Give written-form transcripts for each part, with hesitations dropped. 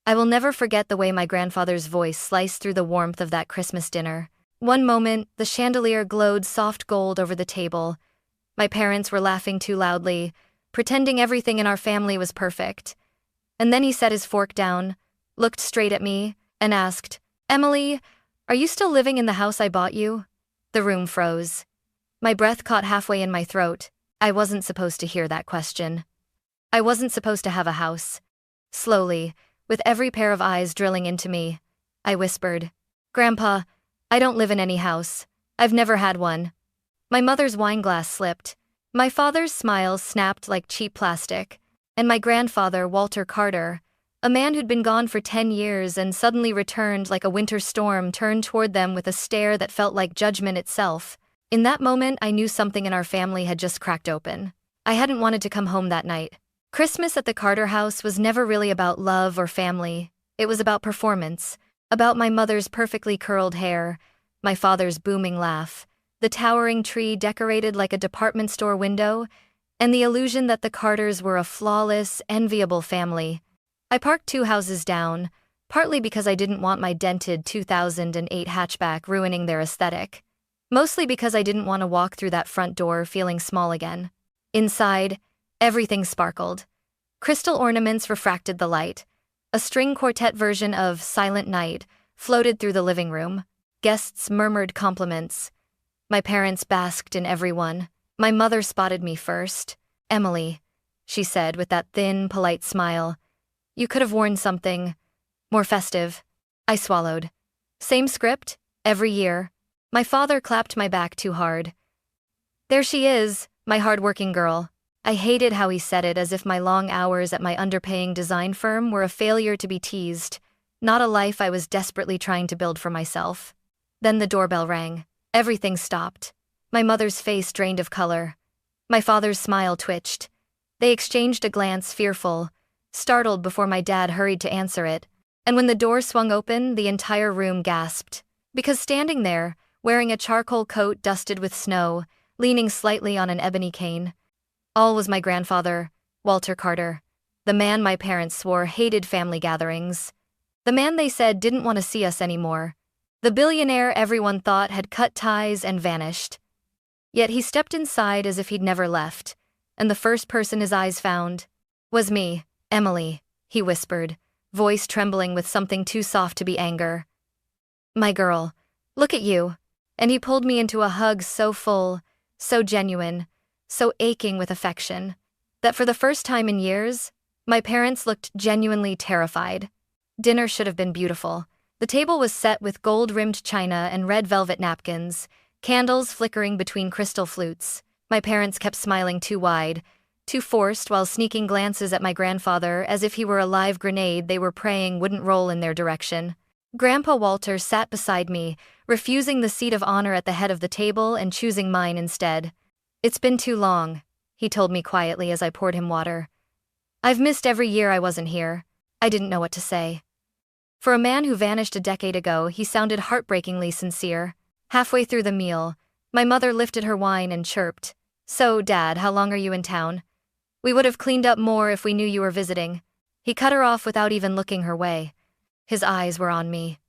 I will never forget the way my grandfather's voice sliced through the warmth of that Christmas dinner. One moment, the chandelier glowed soft gold over the table. My parents were laughing too loudly, pretending everything in our family was perfect. And then he set his fork down, looked straight at me, and asked, "Emily, are you still living in the house I bought you?" The room froze. My breath caught halfway in my throat. I wasn't supposed to hear that question. I wasn't supposed to have a house. Slowly, with every pair of eyes drilling into me, I whispered, "Grandpa, I don't live in any house. I've never had one." My mother's wineglass slipped. My father's smile snapped like cheap plastic. And my grandfather, Walter Carter, a man who'd been gone for 10 years and suddenly returned like a winter storm, turned toward them with a stare that felt like judgment itself. In that moment, I knew something in our family had just cracked open. I hadn't wanted to come home that night. Christmas at the Carter house was never really about love or family. It was about performance, about my mother's perfectly curled hair, my father's booming laugh, the towering tree decorated like a department store window, and the illusion that the Carters were a flawless, enviable family. I parked 2 houses down, partly because I didn't want my dented 2008 hatchback ruining their aesthetic, mostly because I didn't want to walk through that front door feeling small again. Inside, everything sparkled. Crystal ornaments refracted the light. A string quartet version of Silent Night floated through the living room. Guests murmured compliments. My parents basked in every one. My mother spotted me first. "Emily," she said with that thin, polite smile, "you could have worn something more festive." I swallowed. Same script, every year. My father clapped my back too hard. "There she is, my hardworking girl." I hated how he said it, as if my long hours at my underpaying design firm were a failure to be teased, not a life I was desperately trying to build for myself. Then the doorbell rang. Everything stopped. My mother's face drained of color. My father's smile twitched. They exchanged a glance, fearful, startled, before my dad hurried to answer it. And when the door swung open, the entire room gasped. Because standing there, wearing a charcoal coat dusted with snow, leaning slightly on an ebony cane, all was my grandfather, Walter Carter, the man my parents swore hated family gatherings, the man they said didn't want to see us anymore, the billionaire everyone thought had cut ties and vanished. Yet he stepped inside as if he'd never left, and the first person his eyes found was me. "Emily," he whispered, voice trembling with something too soft to be anger. "My girl, look at you." And he pulled me into a hug so full, so genuine, so aching with affection, that for the first time in years, my parents looked genuinely terrified. Dinner should have been beautiful. The table was set with gold-rimmed china and red velvet napkins, candles flickering between crystal flutes. My parents kept smiling too wide, too forced, while sneaking glances at my grandfather as if he were a live grenade they were praying wouldn't roll in their direction. Grandpa Walter sat beside me, refusing the seat of honor at the head of the table and choosing mine instead. "It's been too long," he told me quietly as I poured him water. "I've missed every year I wasn't here." I didn't know what to say. For a man who vanished a decade ago, he sounded heartbreakingly sincere. Halfway through the meal, my mother lifted her wine and chirped, "So, Dad, how long are you in town? We would have cleaned up more if we knew you were visiting." He cut her off without even looking her way. His eyes were on me.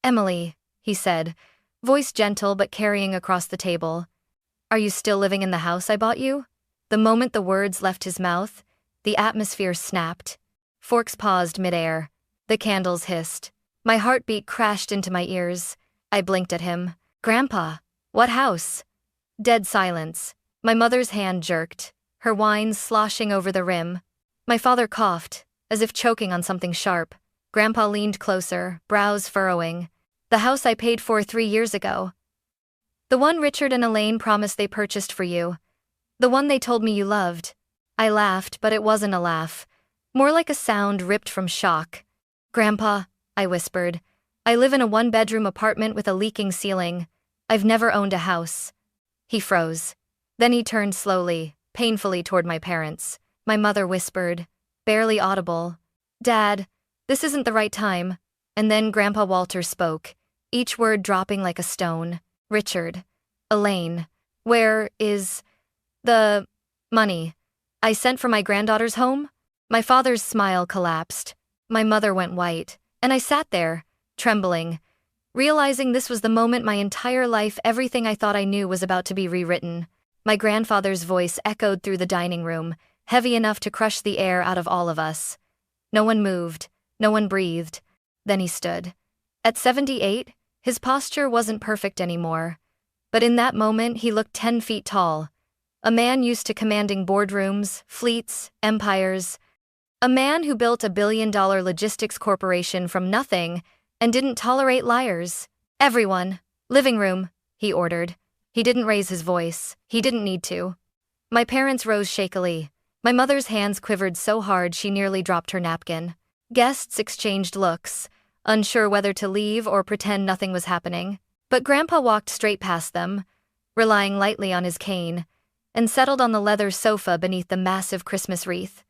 "Emily," he said, voice gentle but carrying across the table, "are you still living in the house I bought you?" The moment the words left his mouth, the atmosphere snapped. Forks paused midair. The candles hissed. My heartbeat crashed into my ears. I blinked at him. "Grandpa, what house?" Dead silence. My mother's hand jerked, her wine sloshing over the rim. My father coughed, as if choking on something sharp. Grandpa leaned closer, brows furrowing. "The house I paid for 3 years ago. The one Richard and Elaine promised they purchased for you. The one they told me you loved." I laughed, but it wasn't a laugh. More like a sound ripped from shock. "Grandpa," I whispered, "I live in a 1-bedroom apartment with a leaking ceiling. I've never owned a house." He froze. Then he turned slowly, painfully toward my parents. My mother whispered, barely audible, "Dad, this isn't the right time." And then Grandpa Walter spoke, each word dropping like a stone. "Richard, Elaine, where is the money I sent for my granddaughter's home?" My father's smile collapsed. My mother went white, and I sat there, trembling, realizing this was the moment my entire life, everything I thought I knew, was about to be rewritten. My grandfather's voice echoed through the dining room, heavy enough to crush the air out of all of us. No one moved, no one breathed. Then he stood. At 78, his posture wasn't perfect anymore. But in that moment, he looked 10 feet tall. A man used to commanding boardrooms, fleets, empires. A man who built a billion-dollar logistics corporation from nothing and didn't tolerate liars. "Everyone, living room," he ordered. He didn't raise his voice. He didn't need to. My parents rose shakily. My mother's hands quivered so hard she nearly dropped her napkin. Guests exchanged looks, unsure whether to leave or pretend nothing was happening. But Grandpa walked straight past them, relying lightly on his cane, and settled on the leather sofa beneath the massive Christmas wreath.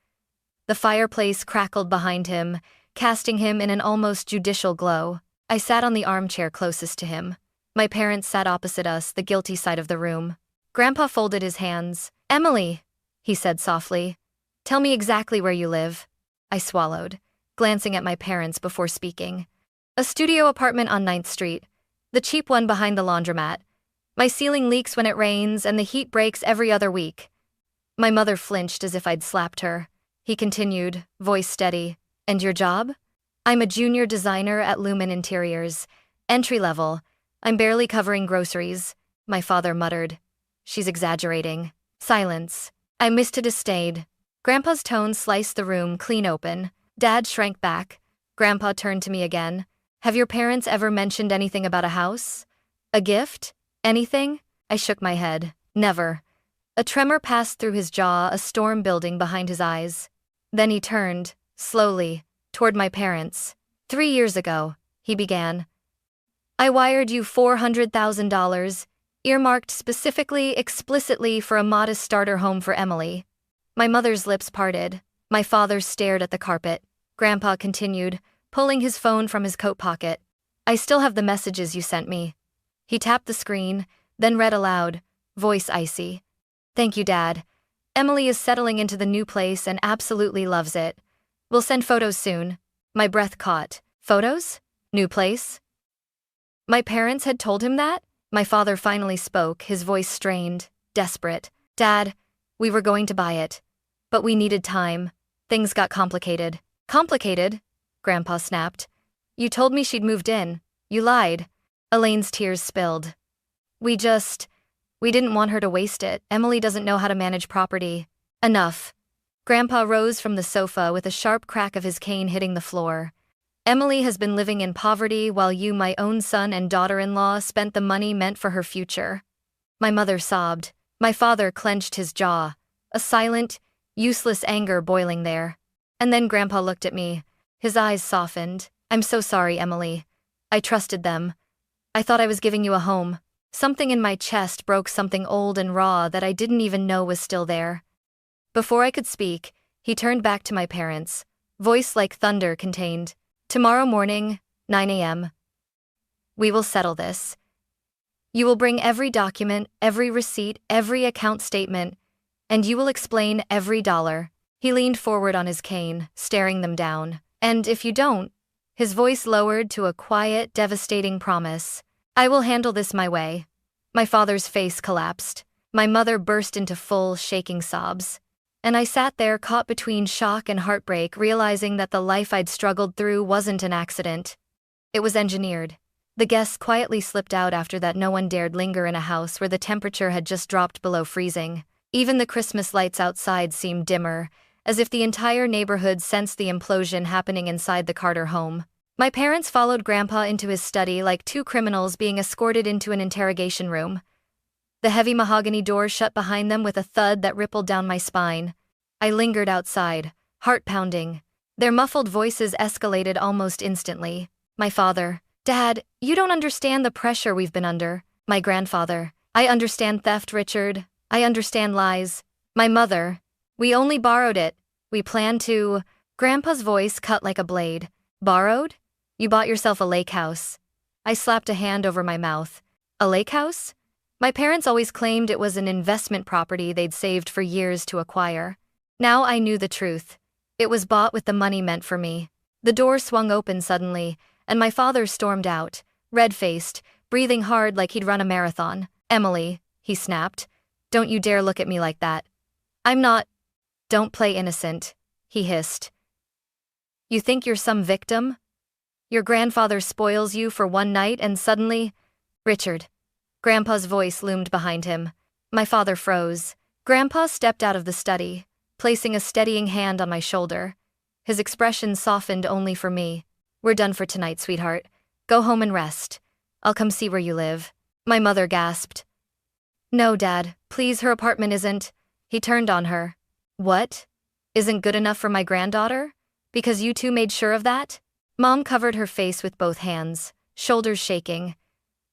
The fireplace crackled behind him, casting him in an almost judicial glow. I sat on the armchair closest to him. My parents sat opposite us, the guilty side of the room. Grandpa folded his hands. "Emily," he said softly, "tell me exactly where you live." I swallowed, glancing at my parents before speaking. "A studio apartment on 9th Street. The cheap one behind the laundromat. My ceiling leaks when it rains and the heat breaks every other week." My mother flinched as if I'd slapped her. He continued, voice steady. "And your job?" "I'm a junior designer at Lumen Interiors. Entry level. I'm barely covering groceries." My father muttered. "She's exaggerating." Silence. I stayed. Grandpa's tone sliced the room clean open. Dad shrank back. Grandpa turned to me again. "Have your parents ever mentioned anything about a house? A gift? Anything?" I shook my head. "Never." A tremor passed through his jaw, a storm building behind his eyes. Then he turned, slowly, toward my parents. "3 years ago," he began, "I wired you $400,000, earmarked specifically, explicitly for a modest starter home for Emily." My mother's lips parted. My father stared at the carpet. Grandpa continued, pulling his phone from his coat pocket. "I still have the messages you sent me." He tapped the screen, then read aloud, voice icy. "Thank you, Dad. Emily is settling into the new place and absolutely loves it. We'll send photos soon." My breath caught. Photos? New place? My parents had told him that? My father finally spoke, his voice strained, desperate. "Dad, we were going to buy it. But we needed time. Things got complicated." "Complicated?" Grandpa snapped. "You told me she'd moved in. You lied." Elaine's tears spilled. We didn't want her to waste it. Emily doesn't know how to manage property." "Enough." Grandpa rose from the sofa with a sharp crack of his cane hitting the floor. "Emily has been living in poverty while you, my own son and daughter-in-law, spent the money meant for her future." My mother sobbed. My father clenched his jaw, a silent, useless anger boiling there. And then Grandpa looked at me. His eyes softened. "I'm so sorry, Emily. I trusted them. I thought I was giving you a home." Something in my chest broke, something old and raw that I didn't even know was still there. Before I could speak, he turned back to my parents, voice like thunder contained. "Tomorrow morning, 9 a.m. We will settle this. You will bring every document, every receipt, every account statement, and you will explain every dollar." He leaned forward on his cane, staring them down. "And if you don't," his voice lowered to a quiet, devastating promise, "I will handle this my way." My father's face collapsed. My mother burst into full, shaking sobs. And I sat there, caught between shock and heartbreak, realizing that the life I'd struggled through wasn't an accident. It was engineered. The guests quietly slipped out after that. No one dared linger in a house where the temperature had just dropped below freezing. Even the Christmas lights outside seemed dimmer, as if the entire neighborhood sensed the implosion happening inside the Carter home. My parents followed Grandpa into his study like two criminals being escorted into an interrogation room. The heavy mahogany door shut behind them with a thud that rippled down my spine. I lingered outside, heart pounding. Their muffled voices escalated almost instantly. My father, "Dad, you don't understand the pressure we've been under." My grandfather, "I understand theft, Richard. I understand lies." My mother, "We only borrowed it. We plan to..." Grandpa's voice cut like a blade. "Borrowed? You bought yourself a lake house." I slapped a hand over my mouth. "A lake house?" My parents always claimed it was an investment property they'd saved for years to acquire. Now I knew the truth. It was bought with the money meant for me. The door swung open suddenly, and my father stormed out, red-faced, breathing hard like he'd run a marathon. "Emily," he snapped, "don't you dare look at me like that. I'm not—" "Don't play innocent," he hissed. "You think you're some victim? Your grandfather spoils you for one night and suddenly—" "Richard." Grandpa's voice loomed behind him. My father froze. Grandpa stepped out of the study, placing a steadying hand on my shoulder. His expression softened only for me. "We're done for tonight, sweetheart. Go home and rest. I'll come see where you live." My mother gasped. "No, Dad, please, her apartment isn't—" He turned on her. "What? Isn't good enough for my granddaughter? Because you two made sure of that?" Mom covered her face with both hands, shoulders shaking.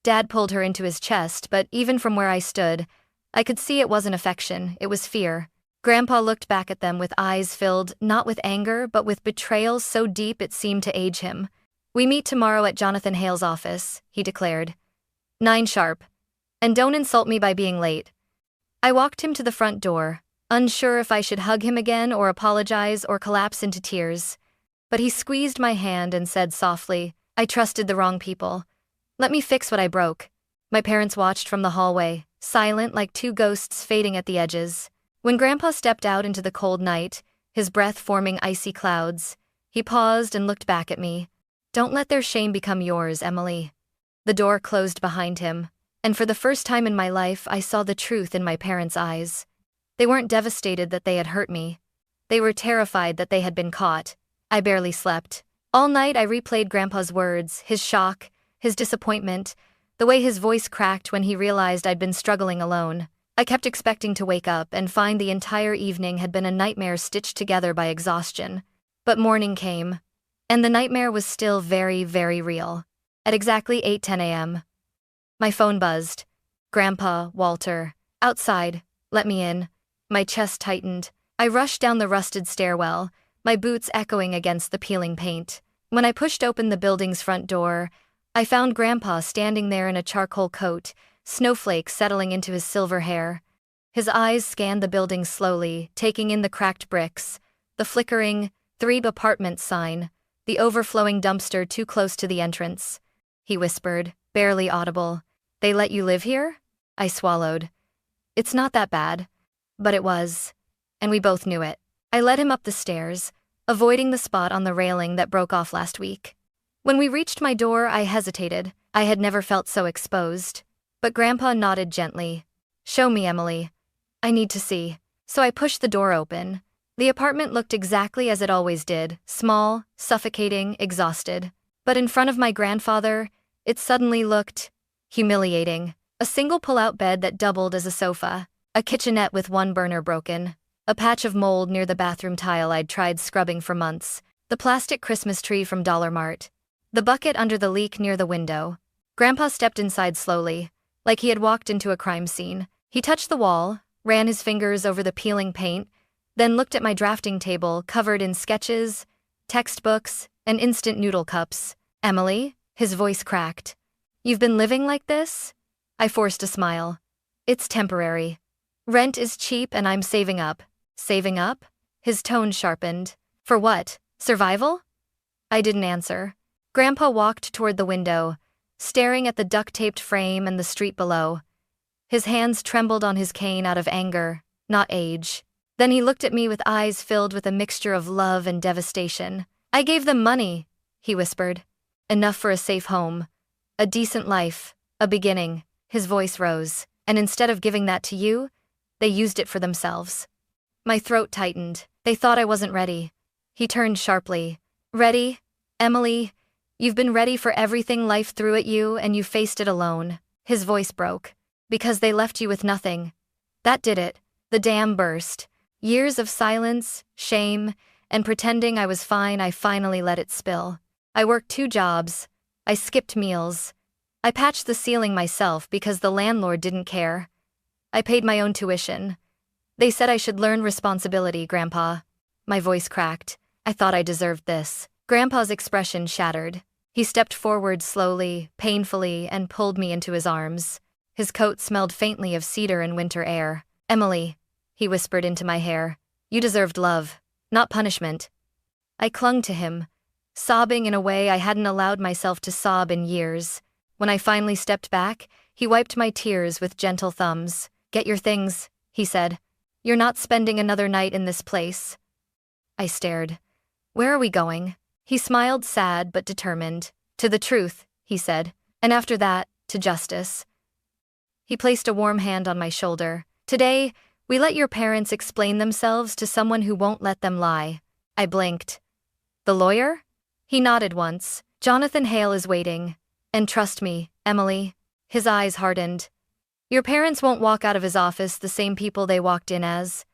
Dad pulled her into his chest, but even from where I stood, I could see it wasn't affection, it was fear. Grandpa looked back at them with eyes filled, not with anger, but with betrayal so deep it seemed to age him. "We meet tomorrow at Jonathan Hale's office," he declared. 9 sharp. And don't insult me by being late." I walked him to the front door, unsure if I should hug him again or apologize or collapse into tears. But he squeezed my hand and said softly, "I trusted the wrong people. Let me fix what I broke." My parents watched from the hallway, silent like two ghosts fading at the edges. When Grandpa stepped out into the cold night, his breath forming icy clouds, he paused and looked back at me. "Don't let their shame become yours, Emily." The door closed behind him, and for the first time in my life I saw the truth in my parents' eyes. They weren't devastated that they had hurt me. They were terrified that they had been caught. I barely slept. All night I replayed Grandpa's words, his shock, his disappointment, the way his voice cracked when he realized I'd been struggling alone. I kept expecting to wake up and find the entire evening had been a nightmare stitched together by exhaustion. But morning came, and the nightmare was still very, very real. At exactly 8:10 a.m., my phone buzzed. "Grandpa, Walter. Outside. Let me in." My chest tightened. I rushed down the rusted stairwell, my boots echoing against the peeling paint. When I pushed open the building's front door, I found Grandpa standing there in a charcoal coat, snowflakes settling into his silver hair. His eyes scanned the building slowly, taking in the cracked bricks, the flickering 3-apartment sign, the overflowing dumpster too close to the entrance. He whispered, barely audible, "They let you live here?" I swallowed. It's not that bad. But it was. And we both knew it. I led him up the stairs, avoiding the spot on the railing that broke off last week. When we reached my door, I hesitated. I had never felt so exposed. But Grandpa nodded gently. "Show me, Emily. I need to see." So I pushed the door open. The apartment looked exactly as it always did, small, suffocating, exhausted. But in front of my grandfather, it suddenly looked humiliating. A single pull-out bed that doubled as a sofa, a kitchenette with one burner broken, a patch of mold near the bathroom tile I'd tried scrubbing for months, the plastic Christmas tree from Dollar Mart, the bucket under the leak near the window. Grandpa stepped inside slowly, like he had walked into a crime scene. He touched the wall, ran his fingers over the peeling paint, then looked at my drafting table covered in sketches, textbooks, and instant noodle cups. "Emily?" His voice cracked. "You've been living like this?" I forced a smile. "It's temporary. Rent is cheap and I'm saving up." "Saving up?" His tone sharpened. "For what? Survival?" I didn't answer. Grandpa walked toward the window, staring at the duct-taped frame and the street below. His hands trembled on his cane out of anger, not age. Then he looked at me with eyes filled with a mixture of love and devastation. "I gave them money," he whispered. "Enough for a safe home, a decent life, a beginning." His voice rose. "And instead of giving that to you, they used it for themselves." My throat tightened. They thought I wasn't ready. He turned sharply. "Ready? Emily, you've been ready for everything life threw at you and you faced it alone." His voice broke. "Because they left you with nothing. That did it. The dam burst. Years of silence, shame, and pretending I was fine, I finally let it spill. I worked 2 jobs. I skipped meals. I patched the ceiling myself because the landlord didn't care. I paid my own tuition. They said I should learn responsibility, Grandpa." My voice cracked. I thought I deserved this. Grandpa's expression shattered. He stepped forward slowly, painfully, and pulled me into his arms. His coat smelled faintly of cedar and winter air. "Emily," he whispered into my hair, "you deserved love, not punishment." I clung to him, sobbing in a way I hadn't allowed myself to sob in years. When I finally stepped back, he wiped my tears with gentle thumbs. "Get your things," he said. "You're not spending another night in this place." I stared. "Where are we going?" He smiled, sad but determined. "To the truth," he said. "And after that, to justice." He placed a warm hand on my shoulder. "Today, we let your parents explain themselves to someone who won't let them lie." I blinked. "The lawyer?" He nodded once. "Jonathan Hale is waiting. And trust me, Emily." His eyes hardened. "Your parents won't walk out of his office the same people they walked in as."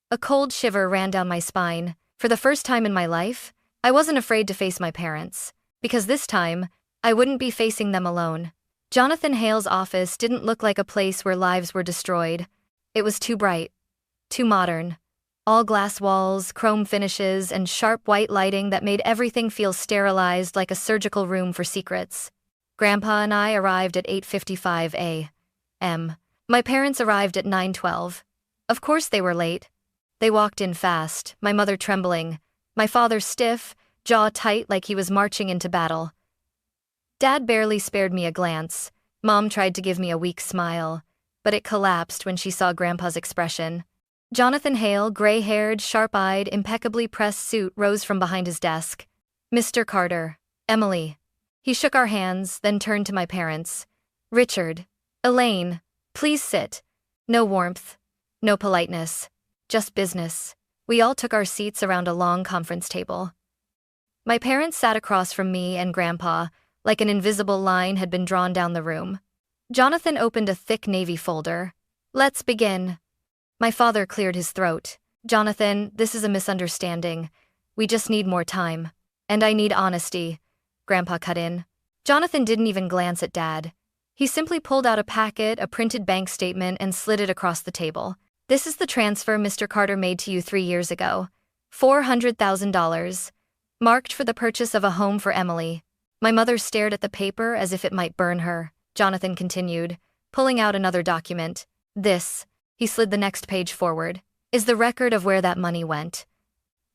A cold shiver ran down my spine. For the first time in my life, I wasn't afraid to face my parents. Because this time, I wouldn't be facing them alone. Jonathan Hale's office didn't look like a place where lives were destroyed. It was too bright. Too modern. All glass walls, chrome finishes, and sharp white lighting that made everything feel sterilized like a surgical room for secrets. Grandpa and I arrived at 8:55 a.m. My parents arrived at 9:12. Of course they were late. They walked in fast, my mother trembling, my father stiff, jaw tight like he was marching into battle. Dad barely spared me a glance. Mom tried to give me a weak smile, but it collapsed when she saw Grandpa's expression. Jonathan Hale, gray-haired, sharp-eyed, impeccably pressed suit rose from behind his desk. "Mr. Carter, Emily." He shook our hands, then turned to my parents. "Richard, Elaine, please sit." No warmth, no politeness, just business. We all took our seats around a long conference table. My parents sat across from me and Grandpa, like an invisible line had been drawn down the room. Jonathan opened a thick navy folder. "Let's begin." My father cleared his throat. "Jonathan, this is a misunderstanding. We just need more time. And I need honesty," Grandpa cut in. Jonathan didn't even glance at Dad. He simply pulled out a packet, a printed bank statement, and slid it across the table. "This is the transfer Mr. Carter made to you 3 years ago. $400,000. Marked for the purchase of a home for Emily." My mother stared at the paper as if it might burn her. Jonathan continued, pulling out another document. "This," he slid the next page forward, "is the record of where that money went."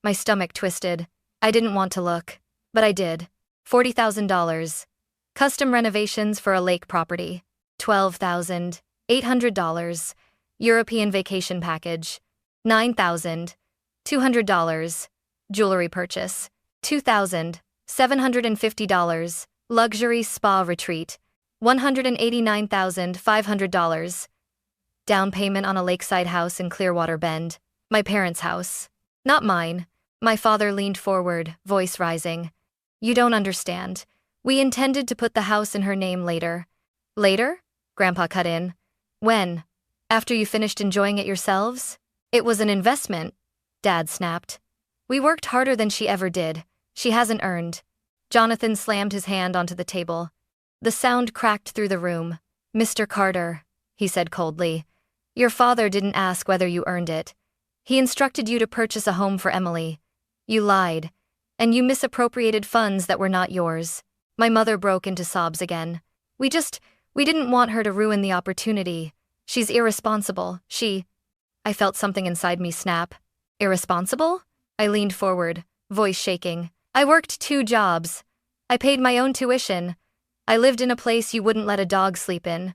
My stomach twisted. I didn't want to look, but I did. $40,000. Custom renovations for a lake property. $12,800. European vacation package. $9,200. Jewelry purchase. $2,750. Luxury spa retreat. $189,500. Down payment on a lakeside house in Clearwater Bend. My parents' house. Not mine. My father leaned forward, voice rising. "You don't understand. We intended to put the house in her name later." "Later?" Grandpa cut in. "When? After you finished enjoying it yourselves?" "It was an investment," Dad snapped. "We worked harder than she ever did. She hasn't earned." Jonathan slammed his hand onto the table. The sound cracked through the room. "Mr. Carter," he said coldly, "your father didn't ask whether you earned it. He instructed you to purchase a home for Emily. You lied, and you misappropriated funds that were not yours." My mother broke into sobs again. We didn't want her to ruin the opportunity. She's irresponsible. I felt something inside me snap. Irresponsible? I leaned forward, voice shaking. "I worked 2 jobs. I paid my own tuition. I lived in a place you wouldn't let a dog sleep in.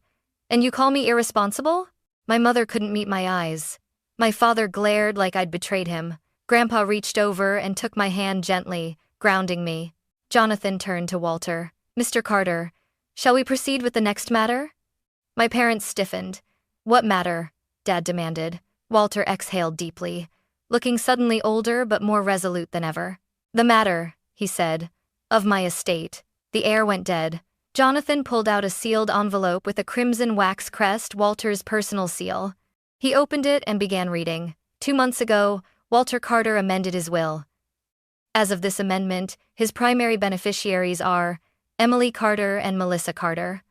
And you call me irresponsible?" My mother couldn't meet my eyes. My father glared like I'd betrayed him. Grandpa reached over and took my hand gently, grounding me. Jonathan turned to Walter. "Mr. Carter, shall we proceed with the next matter?" My parents stiffened. "What matter?" Dad demanded. Walter exhaled deeply, looking suddenly older but more resolute than ever. "The matter," he said, "of my estate." The air went dead. Jonathan pulled out a sealed envelope with a crimson wax crest, Walter's personal seal. He opened it and began reading. 2 months ago, Walter Carter amended his will. As of this amendment, his primary beneficiaries are Emily Carter and Melissa Carter.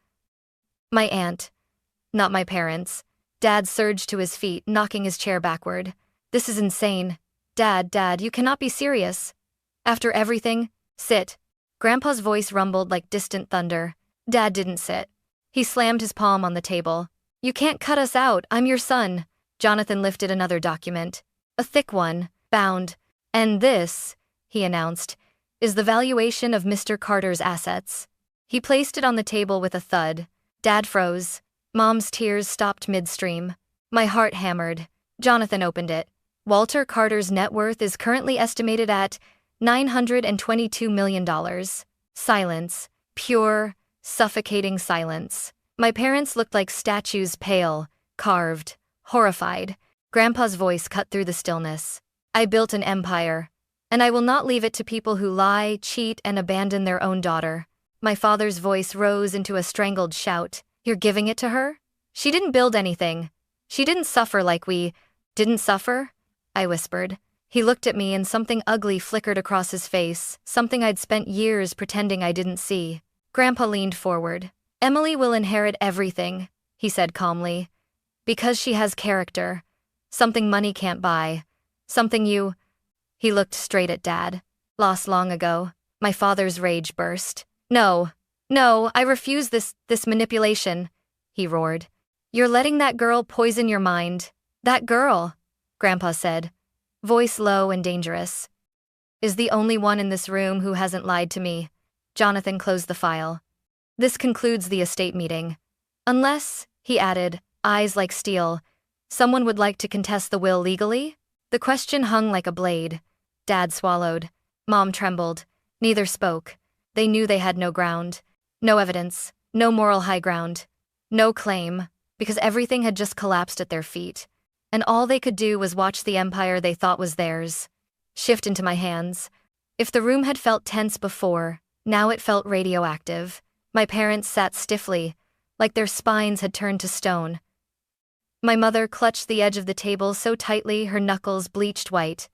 My aunt. Not my parents. Dad surged to his feet, knocking his chair backward. "This is insane. Dad, you cannot be serious. After everything, sit." Grandpa's voice rumbled like distant thunder. Dad didn't sit. He slammed his palm on the table. "You can't cut us out, I'm your son." Jonathan lifted another document. A thick one, bound. "And this," he announced, is the valuation of Mr. Carter's assets. He placed it on the table with a thud. Dad froze. Mom's tears stopped midstream. My heart hammered. Jonathan opened it. Walter Carter's net worth is currently estimated at $922 million. Silence. Pure, suffocating silence. My parents looked like statues, pale, carved, horrified. Grandpa's voice cut through the stillness. I built an empire, and I will not leave it to people who lie, cheat, and abandon their own daughter. My father's voice rose into a strangled shout. You're giving it to her? She didn't build anything. She didn't suffer like we didn't suffer, I whispered. He looked at me and something ugly flickered across his face, something I'd spent years pretending I didn't see. Grandpa leaned forward. Emily will inherit everything, he said calmly. Because she has character. Something money can't buy. Something you... He looked straight at Dad. Lost long ago. My father's rage burst. No, I refuse this manipulation, he roared. You're letting that girl poison your mind. That girl, Grandpa said, voice low and dangerous, is the only one in this room who hasn't lied to me. Jonathan closed the file. This concludes the estate meeting. Unless, he added, eyes like steel, someone would like to contest the will legally? The question hung like a blade. Dad swallowed. Mom trembled. Neither spoke. They knew they had no ground. No evidence. No moral high ground. No claim, because everything had just collapsed at their feet. And all they could do was watch the empire they thought was theirs shift into my hands. If the room had felt tense before, now it felt radioactive. My parents sat stiffly, like their spines had turned to stone. My mother clutched the edge of the table so tightly her knuckles bleached white.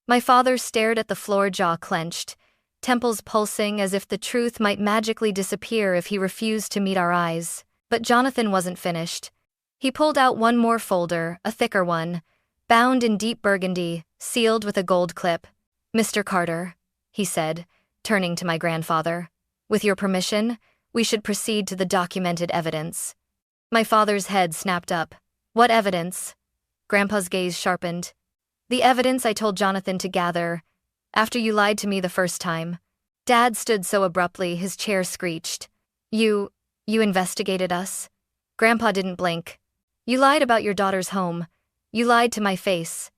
My father stared at the floor, jaw clenched, temples pulsing as if the truth might magically disappear if he refused to meet our eyes. But Jonathan wasn't finished. He pulled out one more folder, a thicker one, bound in deep burgundy, sealed with a gold clip. Mr. Carter, he said, turning to my grandfather, with your permission, we should proceed to the documented evidence. My father's head snapped up. What evidence? Grandpa's gaze sharpened. The evidence I told Jonathan to gather, after you lied to me the first time. Dad stood so abruptly, his chair screeched. You investigated us? Grandpa didn't blink. You lied about your daughter's home. You lied to my face.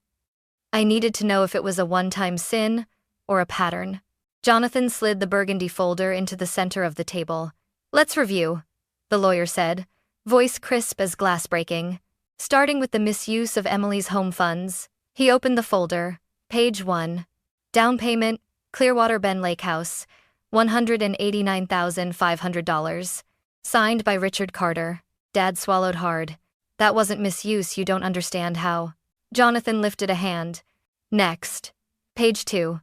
I needed to know if it was a one-time sin or a pattern. Jonathan slid the burgundy folder into the center of the table. Let's review, the lawyer said, voice crisp as glass breaking. Starting with the misuse of Emily's home funds, he opened the folder. Page 1. Down payment, Clearwater Bend Lake House, $189,500. Signed by Richard Carter. Dad swallowed hard. That wasn't misuse, you don't understand how. Jonathan lifted a hand. Next. Page 2.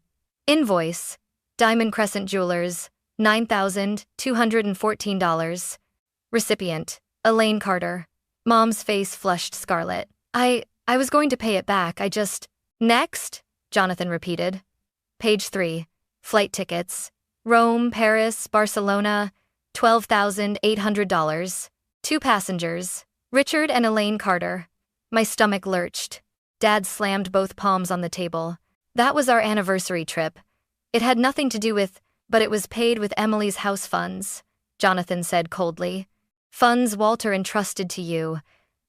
Invoice. Diamond Crescent Jewelers, $9,214. Recipient. Elaine Carter. Mom's face flushed scarlet. I was going to pay it back, I just... Next, Jonathan repeated. Page 3. Flight tickets. Rome, Paris, Barcelona, $12,800. 2 passengers. Richard and Elaine Carter. My stomach lurched. Dad slammed both palms on the table. That was our anniversary trip. It had nothing to do with, but it was paid with Emily's house funds, Jonathan said coldly. Funds Walter entrusted to you.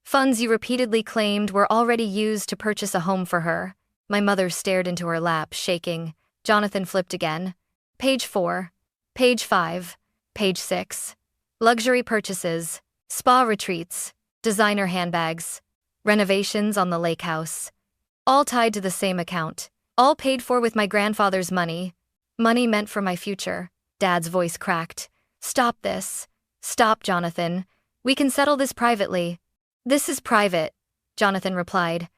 Funds you repeatedly claimed were already used to purchase a home for her. My mother stared into her lap, shaking. Jonathan flipped again. Page 4. Page 5. Page 6. Luxury purchases. Spa retreats. Designer handbags. Renovations on the lake house. All tied to the same account. All paid for with my grandfather's money. Money meant for my future. Dad's voice cracked. Stop this. Stop, Jonathan. We can settle this privately. This is private, Jonathan replied.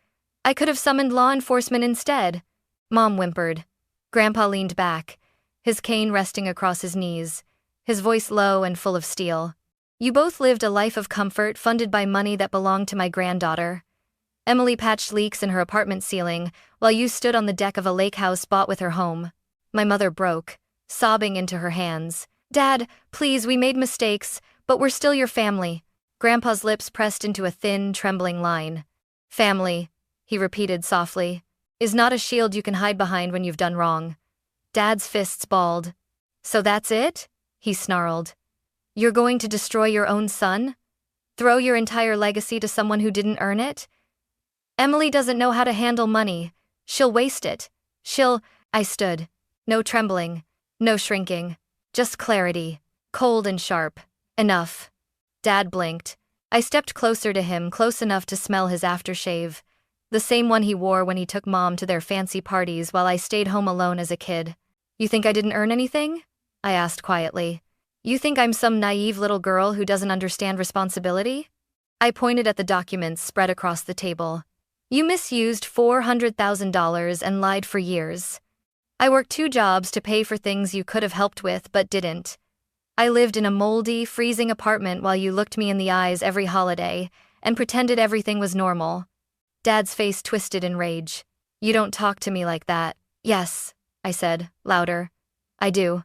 I could have summoned law enforcement instead. Mom whimpered. Grandpa leaned back, his cane resting across his knees, his voice low and full of steel. You both lived a life of comfort funded by money that belonged to my granddaughter. Emily patched leaks in her apartment ceiling while you stood on the deck of a lake house bought with her home. My mother broke, sobbing into her hands. Dad, please, we made mistakes, but we're still your family. Grandpa's lips pressed into a thin, trembling line. Family, he repeated softly, is not a shield you can hide behind when you've done wrong. Dad's fists balled. So that's it? He snarled. You're going to destroy your own son? Throw your entire legacy to someone who didn't earn it? Emily doesn't know how to handle money. She'll waste it. I stood. No trembling. No shrinking. Just clarity. Cold and sharp. Enough. Dad blinked. I stepped closer to him, close enough to smell his aftershave. The same one he wore when he took Mom to their fancy parties while I stayed home alone as a kid. You think I didn't earn anything? I asked quietly. You think I'm some naive little girl who doesn't understand responsibility? I pointed at the documents spread across the table. You misused $400,000 and lied for years. I worked 2 jobs to pay for things you could have helped with but didn't. I lived in a moldy, freezing apartment while you looked me in the eyes every holiday and pretended everything was normal. Dad's face twisted in rage. You don't talk to me like that. Yes, I said, louder. I do.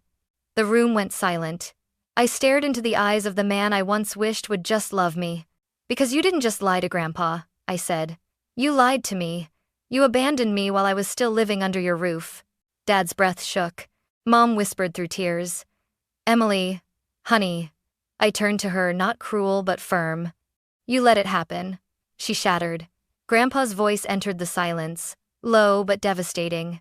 The room went silent. I stared into the eyes of the man I once wished would just love me. Because you didn't just lie to Grandpa, I said. You lied to me. You abandoned me while I was still living under your roof. Dad's breath shook. Mom whispered through tears. Emily, honey. I turned to her, not cruel but firm. You let it happen. She shattered. Grandpa's voice entered the silence, low but devastating.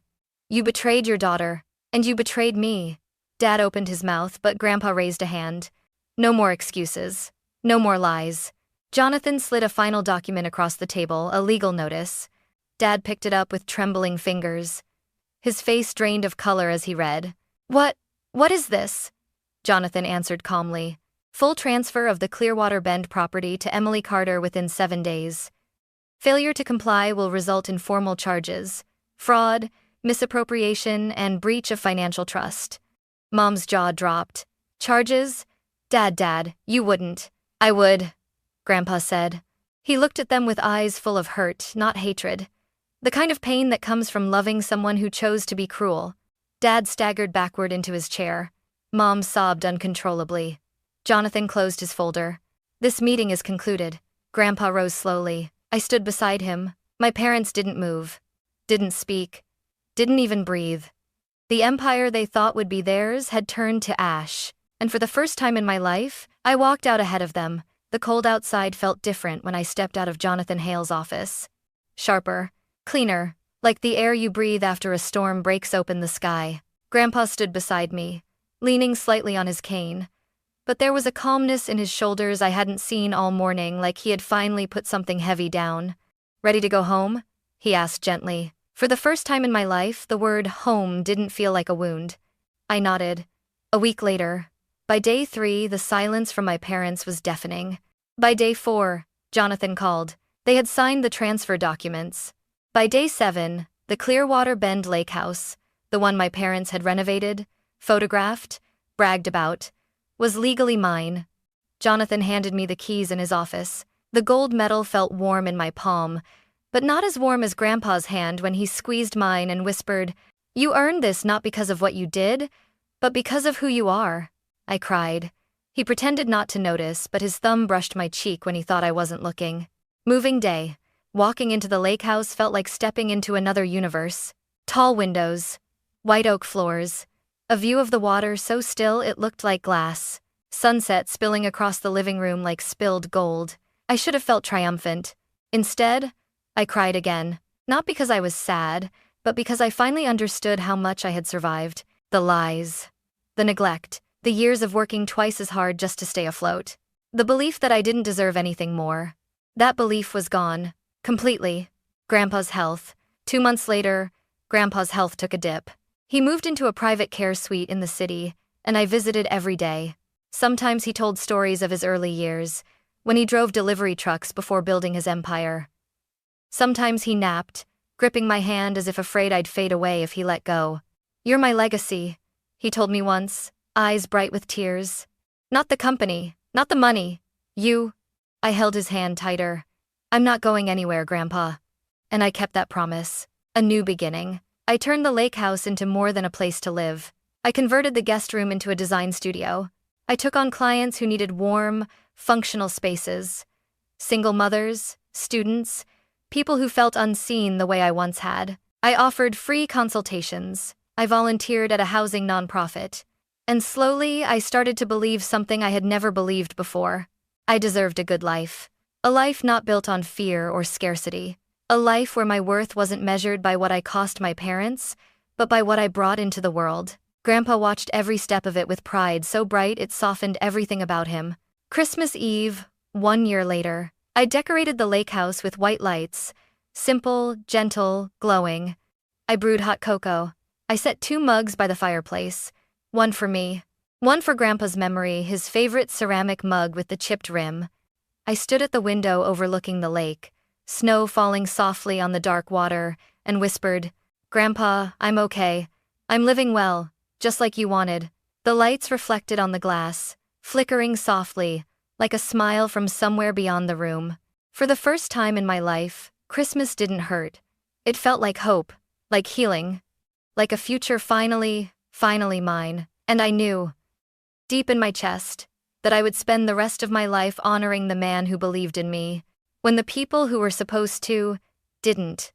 You betrayed your daughter, and you betrayed me. Dad opened his mouth, but Grandpa raised a hand. No more excuses. No more lies. Jonathan slid a final document across the table, a legal notice. Dad picked it up with trembling fingers. His face drained of color as he read. What is this? Jonathan answered calmly. Full transfer of the Clearwater Bend property to Emily Carter within 7 days. Failure to comply will result in formal charges: fraud, misappropriation, and breach of financial trust. Mom's jaw dropped. Charges? Dad, you wouldn't. I would, Grandpa said. He looked at them with eyes full of hurt, not hatred. The kind of pain that comes from loving someone who chose to be cruel. Dad staggered backward into his chair. Mom sobbed uncontrollably. Jonathan closed his folder. This meeting is concluded. Grandpa rose slowly. I stood beside him. My parents didn't move. Didn't speak. Didn't even breathe. The empire they thought would be theirs had turned to ash. And for the first time in my life, I walked out ahead of them. The cold outside felt different when I stepped out of Jonathan Hale's office. Sharper. Cleaner. Like the air you breathe after a storm breaks open the sky. Grandpa stood beside me, leaning slightly on his cane. But there was a calmness in his shoulders I hadn't seen all morning, like he had finally put something heavy down. Ready to go home? He asked gently. For the first time in my life, the word home didn't feel like a wound. I nodded. A week later. By day 3, the silence from my parents was deafening. By day 4, Jonathan called. They had signed the transfer documents. By day 7, the Clearwater Bend Lake House, the one my parents had renovated, photographed, bragged about, was legally mine. Jonathan handed me the keys in his office. The gold medal felt warm in my palm, but not as warm as Grandpa's hand when he squeezed mine and whispered, You earned this not because of what you did, but because of who you are. I cried. He pretended not to notice, but his thumb brushed my cheek when he thought I wasn't looking. Moving day. Walking into the lake house felt like stepping into another universe. Tall windows. White oak floors. A view of the water so still it looked like glass. Sunset spilling across the living room like spilled gold. I should have felt triumphant. Instead, I cried again. Not because I was sad, but because I finally understood how much I had survived. The lies. The neglect. The years of working twice as hard just to stay afloat. The belief that I didn't deserve anything more. That belief was gone. Completely. Grandpa's health. 2 months later, Grandpa's health took a dip. He moved into a private care suite in the city, and I visited every day. Sometimes he told stories of his early years, when he drove delivery trucks before building his empire. Sometimes he napped, gripping my hand as if afraid I'd fade away if he let go. You're my legacy, he told me once, eyes bright with tears. Not the company, not the money. You. I held his hand tighter. I'm not going anywhere, Grandpa. And I kept that promise. A new beginning. I turned the lake house into more than a place to live. I converted the guest room into a design studio. I took on clients who needed warm, functional spaces. Single mothers, students, people who felt unseen the way I once had. I offered free consultations. I volunteered at a housing nonprofit. And slowly, I started to believe something I had never believed before. I deserved a good life. A life not built on fear or scarcity. A life where my worth wasn't measured by what I cost my parents, but by what I brought into the world. Grandpa watched every step of it with pride so bright it softened everything about him. Christmas Eve, 1 year later, I decorated the lake house with white lights. Simple, gentle, glowing. I brewed hot cocoa. I set 2 mugs by the fireplace. One for me. One for Grandpa's memory, his favorite ceramic mug with the chipped rim. I stood at the window overlooking the lake, snow falling softly on the dark water, and whispered, "Grandpa, I'm okay. I'm living well, just like you wanted." The lights reflected on the glass, flickering softly, like a smile from somewhere beyond the room. For the first time in my life, Christmas didn't hurt. It felt like hope, like healing, like a future finally mine. And I knew, deep in my chest, that I would spend the rest of my life honoring the man who believed in me, when the people who were supposed to, didn't.